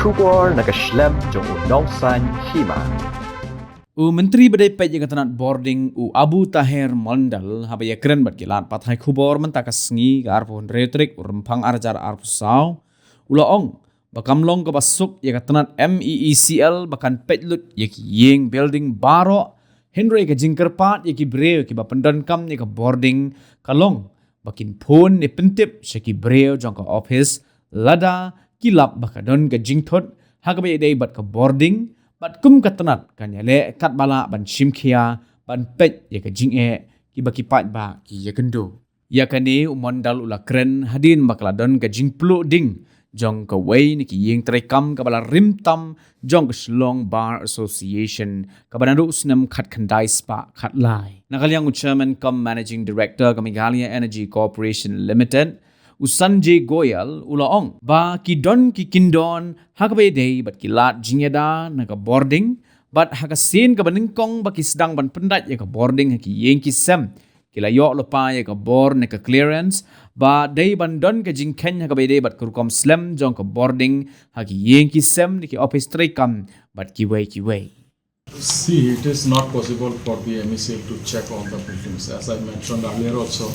Kubor nakaslem jong unongsan Hima. Menteri Badai Peit yang tanat Bording Abu Tahir Mondal habaya keren berkilat pathai kubor mentakas sengi ke arpun retrik rempang arjar arpusau ulaong bakamlong ke basuk yang tanat MEECL bahkan petlut yaki yeng building baro Henry ke jingkerpat yaki breu ki bapendan kam yaki Bording kalong bakin pun ni Pyntip syaki breu jong ke Ophis Lada kilap bakadon ke Jingthut hakabai dai bat ke Bording bat kum katanat kan yale kat bala ban shimkhia ban pet ya ke jinge ki baki pat ba ki ya kendo ya kane Mondal ula kren hadin bakladon ke jingplu ding jong ke wei ni ki yeng trekam ka bala rimtam jong ke Shillong Bar Association ka banadu usnam khat khandai spa khat lai nakalyang chairman cum managing director ka Meghalaya Energy Corporation Limited Usanjay Goyal ulaong ba kidon kikindon hakabai dei bat kilat jingeda naga Bording bat hakasin ka baningkong ba kisdang ban pendat ya ka Bording haki yeng kisem kilayok lopa ya ka bor na ka clearance ba dei bandon ka jingken hakabai dei bat kurkom slem jong ka Bording haki yeng kisem ni ki Ophis trekam bat kiwei See, it is not possible for the MECL to check all the buildings. As I mentioned earlier also,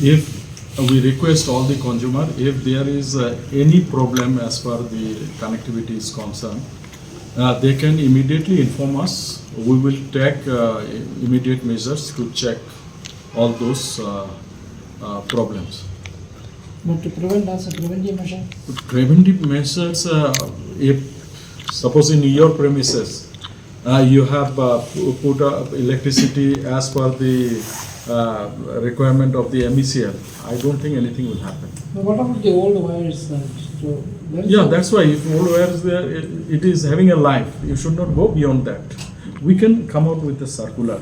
if we request all the consumer, if there is any problem as far the connectivity is concerned, they can immediately inform us. We will take immediate measures to check all those problems. But to prevent also preventive measures? Preventive measures, if suppose in your premises, you have put electricity as per the requirement of the MECL, I don't think anything will happen. But what about the old wires? That's why if old wires there, it is having a life. You should not go beyond that. We can come out with a circular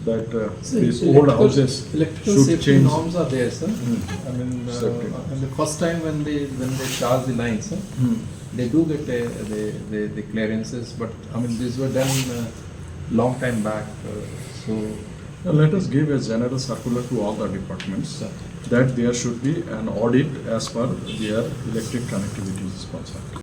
that these old houses electrical should safety change. norms are there, sir. I mean, and the first time when they charge the lines, sir, they do get the clearances. But I mean, these were done long time back. Let us give a general circular to all the departments that there should be an audit as per their electric connectivity is concerned.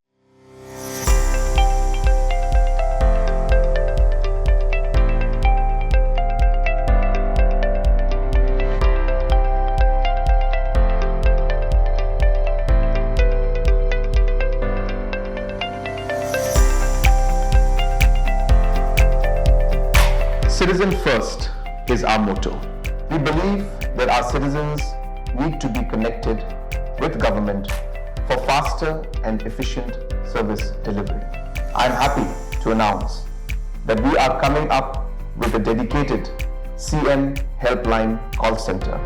Citizen first is our motto. We believe that our citizens need to be connected with government for faster and efficient service delivery. I am happy to announce that we are coming up with a dedicated CM helpline call center.